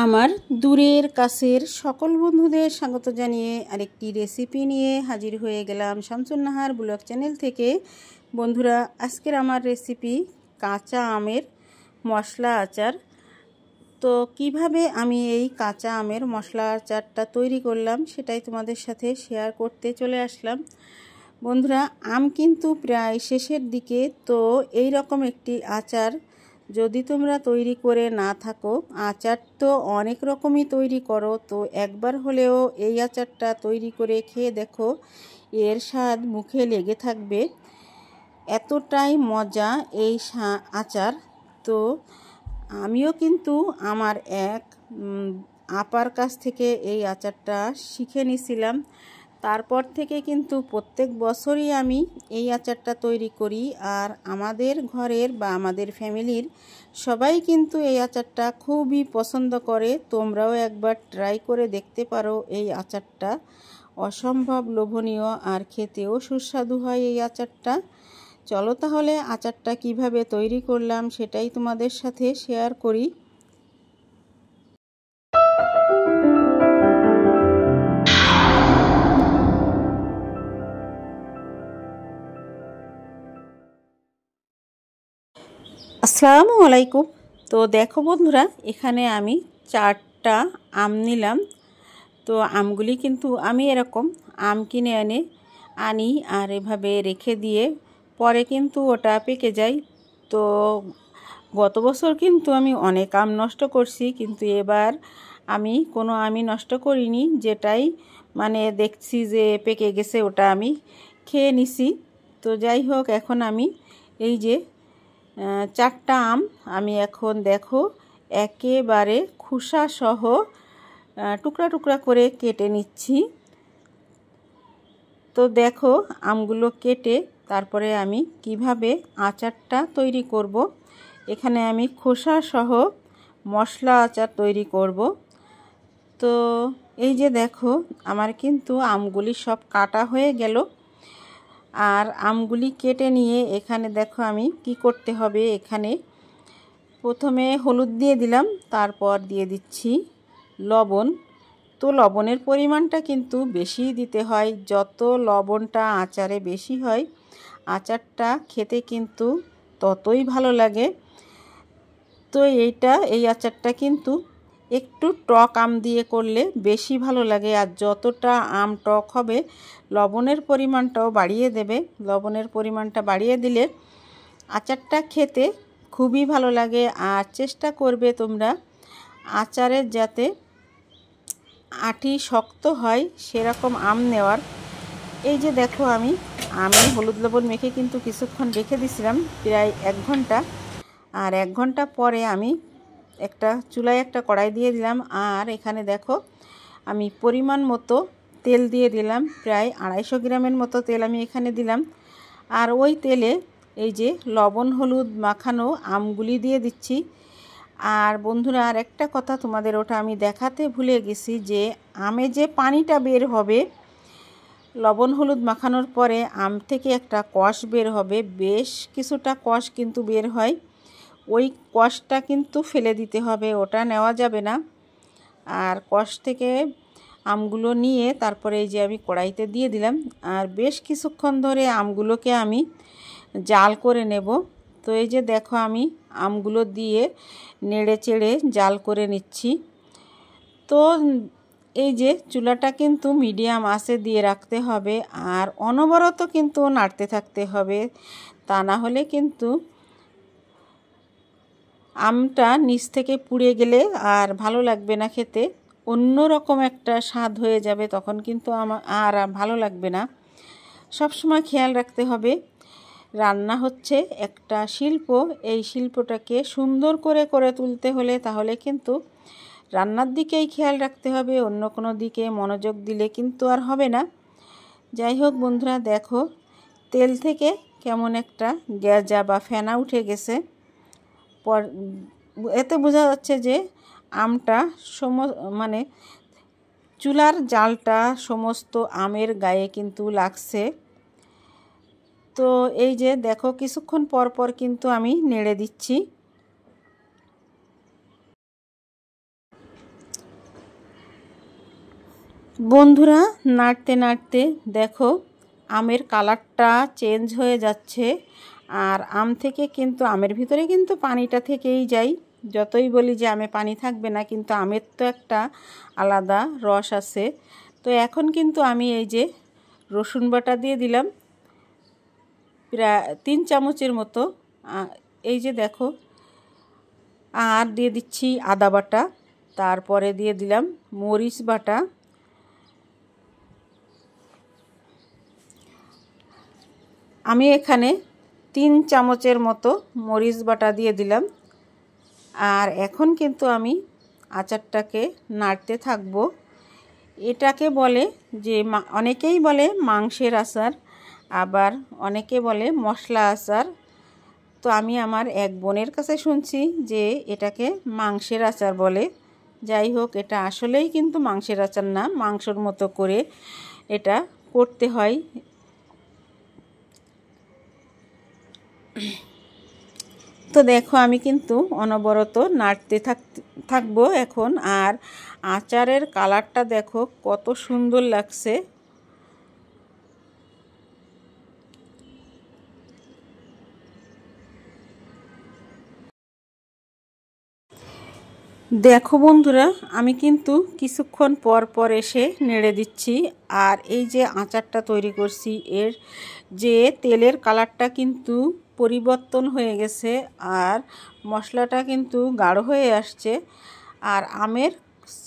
আমার দূরের কাছের সকল বন্ধুদের স্বাগত জানিয়ে আরেকটি রেসিপি নিয়ে হাজির হয়ে গেলাম শামসুন নাহার ব্লগ চ্যানেল থেকে। বন্ধুরা, আজকের আমার রেসিপি কাঁচা আমের মশলা আচার। তো কিভাবে আমি এই কাঁচা আমের মশলা আচারটা তৈরি করলাম সেটাই তোমাদের সাথে শেয়ার করতে চলে আসলাম। বন্ধুরা, আম কিন্তু প্রায় শেষের দিকে, তো এই রকম একটি আচার যদি তোমরা তৈরি করে না থাকো, আচার তো অনেক রকমই তৈরি করো, তো একবার হলেও এই আচারটা তৈরি করে খেয়ে দেখো, এর স্বাদ মুখে লেগে থাকবে। এতটাই মজা এই আচার। তো আমিও কিন্তু আমার এক আপার কাছ থেকে এই আচারটা শিখে নিয়েছিলাম। তারপর থেকে কিন্তু প্রত্যেক বছরই আমি এই আচারটা তৈরি করি, আর আমাদের ঘরের বা আমাদের ফ্যামিলির সবাই কিন্তু এই আচারটা খুবই পছন্দ করে। তোমরাও একবার ট্রাই করে দেখতে পারো। এই আচারটা অসম্ভব লোভনীয় আর খেতেও সুস্বাদু হয় এই আচারটা। চলো তাহলে আচারটা কিভাবে তৈরি করলাম সেটাই তোমাদের সাথে শেয়ার করি। আসসালামু আলাইকুম। তো দেখো বন্ধুরা, এখানে আমি 4টা আম নিলাম। তো আমগুলি কিন্তু আমি এরকম আম কিনে আনি আর এভাবে রেখে দিয়ে পরে কিন্তু ওটা পেকে যায়। তো গত বছর কিন্তু আমি অনেক আম নষ্ট করছি, কিন্তু এবার আমি কোনো আমই নষ্ট করিনি। যেটাই মানে দেখছি যে পেকে গেছে ওটা আমি খেয়ে নিছি। তো যাই হোক, এখন আমি এই যে 4টা আম আমি এখন দেখো একেবারে খোসা সহ টুকরা টুকরা করে কেটে নিচ্ছি। তো দেখো আমগুলো কেটে তারপরে আমি কিভাবে আচারটা তৈরি করব। এখানে আমি খোসা সহ মশলা আচার তৈরি করব। তো এই যে দেখো, আমার কিন্তু আমগুলি সব কাটা হয়ে গেল। আর আমগুলি কেটে নিয়ে এখানে দেখো আমি কি করতে হবে। এখানে প্রথমে হলুদ দিয়ে দিলাম, তারপর দিয়ে দিচ্ছি লবণ। তো লবণের পরিমাণটা কিন্তু বেশি দিতে হয়। যত লবণটা আচারে বেশি হয়, আচারটা খেতে কিন্তু ততই ভালো লাগে। তো এই আচারটা কিন্তু একটু টক আম দিয়ে করলে বেশি ভালো লাগে। আর যতটা আম টক হবে, লবণের পরিমাণটাও বাড়িয়ে দেবে। লবণের পরিমাণটা বাড়িয়ে দিলে আচারটা খেতে খুবই ভালো লাগে। আর চেষ্টা করবে তোমরা আচারের যাতে আঁটি শক্ত হয় সেরকম আম নেওয়ার। এই যে দেখো, আমি হলুদ লবণ মেখে কিন্তু কিছুক্ষণ রেখে দিয়েছিলাম, প্রায় 1 ঘন্টা। আর 1 ঘন্টা পরে আমি চুলায় একটা কড়াই দিয়ে দিলাম। আর এখানে দেখো আমি পরিমাণ মতো তেল দিয়ে দিলাম, প্রায় 250 গ্রামের মতো তেল আমি এখানে দিলাম। আর ওই তেলে এই যে লবণ হলুদ মাখানো আমগুলি দিয়ে দিচ্ছি। আর বন্ধুরা, আর একটা কথা তোমাদের ওটা আমি দেখাতে ভুলে গেছি, যে আমে যে পানিটা বের হবে লবণ হলুদ মাখানোর পরে, আম থেকে একটা কষ বের হবে, বেশ কিছুটা কষ কিন্তু বের হয়। ওই কষটা কিন্তু ফেলে দিতে হবে, ওটা নেওয়া যাবে না। আর কষ থেকে আমগুলো নিয়ে তারপরে এই যে আমি কড়াইতে দিয়ে দিলাম। আর বেশ কিছুক্ষণ ধরে আমগুলোকে আমি জাল করে নেব। তো এই যে দেখো, আমি আমগুলো দিয়ে নেড়ে চেড়ে জাল করে নিচ্ছি। তো এই যে চুলাটা কিন্তু মিডিয়াম আঁচে দিয়ে রাখতে হবে, আর অনবরত কিন্তু নাড়তে থাকতে হবে। তা না হলে কিন্তু আমটা নিচ থেকে পুড়ে গেলে আর ভালো লাগবে না খেতে, অন্য রকম একটা স্বাদ হয়ে যাবে, তখন কিন্তু আর ভালো লাগবে না। সব সময় খেয়াল রাখতে হবে, রান্না হচ্ছে একটা শিল্প। এই শিল্পটাকে সুন্দর করে করে তুলতে হলে তাহলে কিন্তু রান্নার দিকেই খেয়াল রাখতে হবে, অন্য কোনো দিকে মনোযোগ দিলে কিন্তু আর হবে না। যাই হোক বন্ধুরা, দেখো তেল থেকে কেমন একটা গ্যাজা বা ফেনা উঠে গেছে। এতে বোঝা যাচ্ছে যে আমটা মানে চুলার জালটা সমস্ত আমের গায়ে কিন্তু লাগছে। তো এই যে দেখো, কিছুক্ষণ পর পর কিন্তু আমি নেড়ে দিচ্ছি। বন্ধুরা নাড়তে নাড়তে দেখো আমের কালারটা চেঞ্জ হয়ে যাচ্ছে। আর আম থেকে কিন্তু আমের ভিতরে কিন্তু পানিটা থেকেই যায়। যতই বলি যে আমে পানি থাকবে না, কিন্তু আমের তো একটা আলাদা রস আছে। তো এখন কিন্তু আমি এই যে রসুন বাটা দিয়ে দিলাম প্রায় 3 চামচের মতো। এই যে দেখো, আর দিয়ে দিচ্ছি আদা বাটা, তারপরে দিয়ে দিলাম মরিচ বাটা, আমি এখানে 3 চামচের মতো মরিচ বাটা দিয়ে দিলাম। আর এখন কিন্তু আমি আচারটাকে নাড়তে থাকবো। এটাকে বলে যে অনেকেই বলে মাংসের আচার, আবার অনেকে বলে মশলা আচার। তো আমি আমার এক বোনের কাছে শুনছি যে এটাকে মাংসের আচার বলে। যাই হোক, এটা আসলেই কিন্তু মাংসের আচার না, মাংসর মতো করে এটা করতে হয়। তো দেখো আমি কিন্তু অনবরত নাড়তে থাকবো এখন। আর আচারের কালারটা দেখো কত সুন্দর লাগছে। দেখো বন্ধুরা, আমি কিন্তু কিছুক্ষণ পর পর এসে নেড়ে দিচ্ছি। আর এই যে আচারটা তৈরি করছি, এর যে তেলের কালারটা কিন্তু পরিবর্তন হয়ে গেছে, আর মশলাটা কিন্তু গাঢ় হয়ে আসছে, আর আমের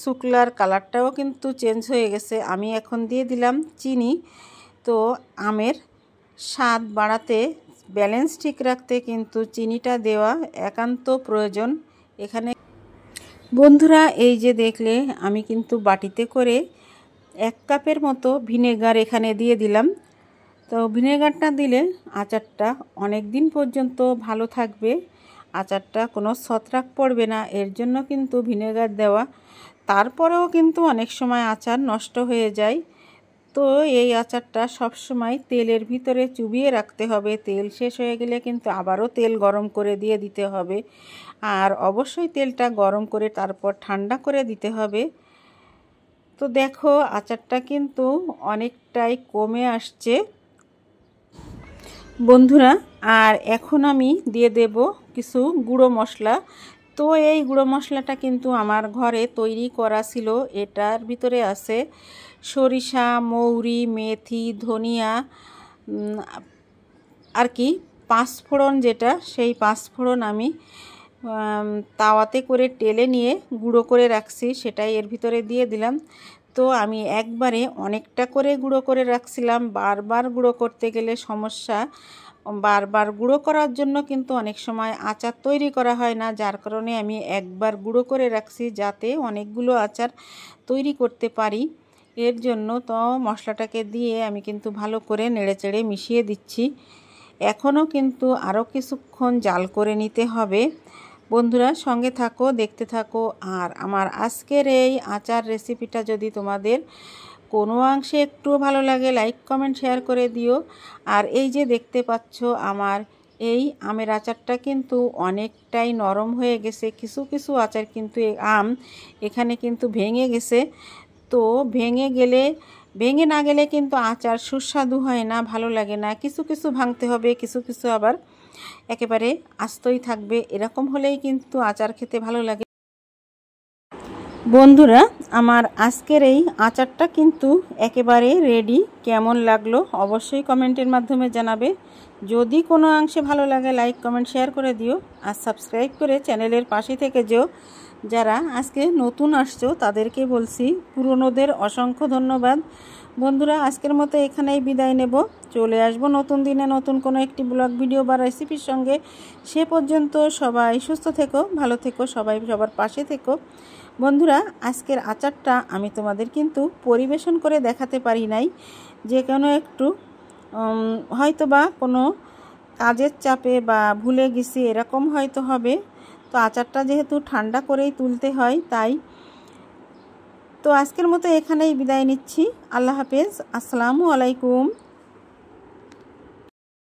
শুকলার কালারটাও কিন্তু চেঞ্জ হয়ে গেছে। আমি এখন দিয়ে দিলাম চিনি। তো আমের স্বাদ বাড়াতে, ব্যালেন্স ঠিক রাখতে কিন্তু চিনিটা দেওয়া একান্ত প্রয়োজন এখানে। বন্ধুরা এই যে দেখলে আমি কিন্তু বাটিতে করে 1 কাপের মতো ভিনেগার এখানে দিয়ে দিলাম। তো ভিনেগারটা দিলে আচারটা অনেক দিন পর্যন্ত ভালো থাকবে, আচারটা কোনো ছত্রাক পড়বে না, এর জন্য কিন্তু ভিনেগার দেওয়া। তারপরেও কিন্তু অনেক সময় আচার নষ্ট হয়ে যায়। তো এই আচারটা সব সময় তেলের ভিতরে চুবিয়ে রাখতে হবে। তেল শেষ হয়ে গেলে কিন্তু আবারও তেল গরম করে দিয়ে দিতে হবে। আর অবশ্যই তেলটা গরম করে তারপর ঠান্ডা করে দিতে হবে। তো দেখো আচারটা কিন্তু অনেকটাই কমে আসছে বন্ধুরা। আর এখন আমি দিয়ে দেব কিছু গুঁড়ো মশলা। তো এই গুঁড়ো মশলাটা কিন্তু আমার ঘরে তৈরি করা ছিল। এটার ভিতরে আছে সরিষা, মৌরি, মেথি, ধনিয়া, আর কি পাঁচফোড়ন, যেটা সেই পাঁচফোড়ন আমি তাওয়াতে করে টেলে নিয়ে গুঁড়ো করে রাখছি, সেটাই এর ভিতরে দিয়ে দিলাম। তো আমি একবারে অনেকটা করে গুঁড়ো করে রাখছিলাম, বারবার গুঁড়ো করতে গেলে সমস্যা। বারবার গুঁড়ো করার জন্য কিন্তু অনেক সময় আচার তৈরি করা হয় না, যার কারণে আমি একবার গুঁড়ো করে রাখছি যাতে অনেকগুলো আচার তৈরি করতে পারি। এর জন্য তো মশলাটাকে দিয়ে আমি কিন্তু ভালো করে নেড়েচেড়ে মিশিয়ে দিচ্ছি। এখনও কিন্তু আরও কিছুক্ষণ জাল করে নিতে হবে। বন্ধুরা সঙ্গে থাকো, দেখতে থাকো। আর আমার আজকের এই আচার রেসিপিটা যদি তোমাদের কোনো অংশে একটু ভালো লাগে, লাইক কমেন্ট শেয়ার করে দিও। আর এই যে দেখতে পাচ্ছ আমার এই আমের আচারটা কিন্তু অনেকটাই নরম হয়ে গেছে। কিছু কিছু আচার কিন্তু আম এখানে কিন্তু ভেঙে গেছে। তো ভেঙে না গেলে কিন্তু আচার সুস্বাদু হয় না, ভালো লাগে না। কিছু কিছু ভাঙতে হবে, কিছু কিছু আবার একেবারে আস্তই থাকবে। এরকম হলেই কিন্তু আচার খেতে ভালো লাগে। বন্ধুরা আমার আজকের এই আচারটা কিন্তু একেবারে রেডি। কেমন লাগলো অবশ্যই কমেন্টের মাধ্যমে জানাবে। যদি কোনো অংশে ভালো লাগে লাইক কমেন্ট শেয়ার করে দিও, আর সাবস্ক্রাইব করে চ্যানেলের পাশে থেকে যেও। যারা আজকে নতুন আসছো তাদেরকে বলছি, পুরনোদের অসংখ্য ধন্যবাদ। বন্ধুরা আজকের মতো এখানেই বিদায় নেব। চলে আসবো নতুন দিনে নতুন কোনো একটি ব্লগ ভিডিও বা রেসিপির সঙ্গে। সে পর্যন্ত সবাই সুস্থ থেকো, ভালো থেকো, সবাই সবার পাশে থেকো। বন্ধুরা আজকের আচারটা আমি তোমাদের কিন্তু পরিবেশন করে দেখাতে পারি নাই, যে কোনো একটু হয়তো বা কোনো কাজের চাপে বা ভুলে গেছি, এরকম হয়তো হবে। তো আচারটা যেহেতু ঠান্ডা করেই তুলতে হয়, তাই তো আজকের মতো এখানেই বিদায় নিচ্ছি। আল্লাহ হাফেজ, আসসালামু আলাইকুম।